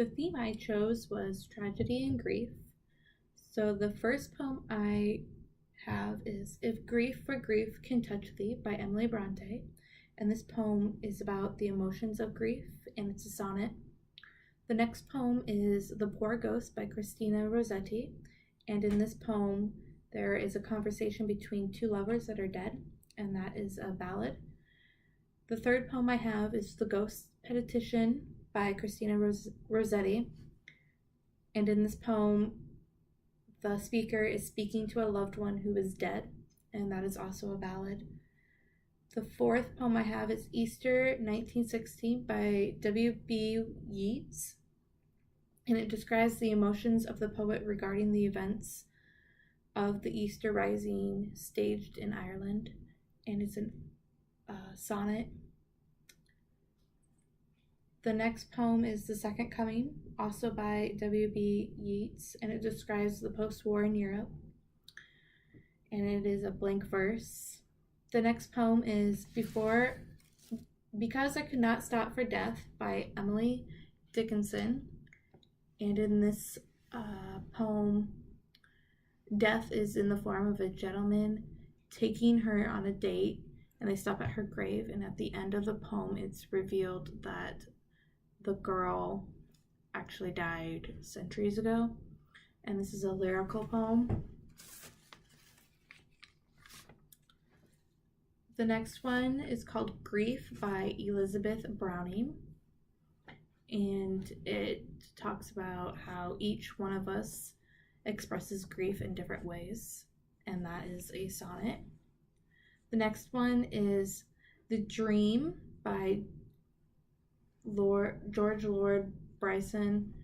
The theme I chose was tragedy and grief. So the first poem I have is If Grief for Grief Can Touch Thee by Emily Bronte. And this poem is about the emotions of grief, and it's a sonnet. The next poem is The Poor Ghost by Christina Rossetti. And in this poem, there is a conversation between two lovers that are dead, and that is a ballad. The third poem I have is The Ghost's Petition by Christina Rossetti. And in this poem, the speaker is speaking to a loved one who is dead, and that is also a ballad. The fourth poem I have is Easter 1916 by W.B. Yeats, and it describes the emotions of the poet regarding the events of the Easter Rising staged in Ireland, and it's a sonnet. The next poem is The Second Coming, also by W.B. Yeats, and it describes the post-war in Europe, and it is a blank verse. The next poem is Because I Could Not Stop for Death by Emily Dickinson, and in this poem, death is in the form of a gentleman taking her on a date, and they stop at her grave, and at the end of the poem, it's revealed that the girl actually died centuries ago, and this is a lyrical poem. The next one is called Grief by Elizabeth Browning, and it talks about how each one of us expresses grief in different ways, and that is a sonnet. The next one is The Dream by George Lord Bryson,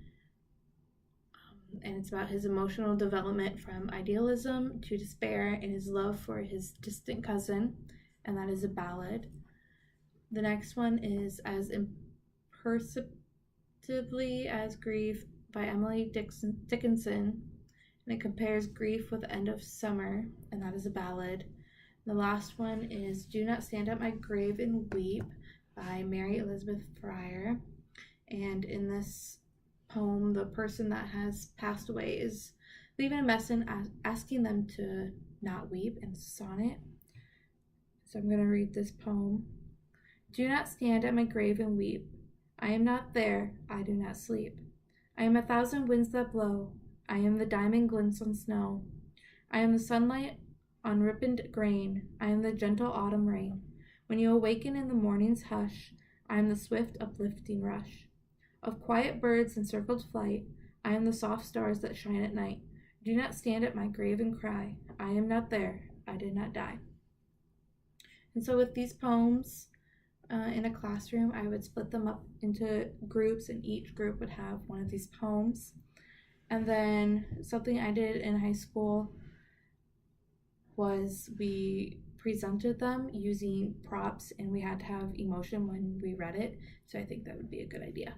and it's about his emotional development from idealism to despair and his love for his distant cousin, and that is a ballad. The next one is As Imperceptibly as Grief by Emily Dickinson, and it compares grief with the end of summer, and that is a ballad. The last one is Do Not Stand at My Grave and Weep by Mary Elizabeth Fryer, and in this poem, the person that has passed away is leaving a message asking them to not weep, in sonnet. So I'm going to read this poem. Do not stand at my grave and weep. I am not there, I do not sleep. I am 1,000 winds that blow. I am the diamond glints on snow. I am the sunlight on ripened grain. I am the gentle autumn rain. When you awaken in the morning's hush, I am the swift uplifting rush of quiet birds in circled flight. I am the soft stars that shine at night. Do not stand at my grave and cry. I am not there, I did not die. And so with these poems in a classroom, I would split them up into groups, and each group would have one of these poems. And then something I did in high school was we presented them using props, and we had to have emotion when we read it. So I think that would be a good idea.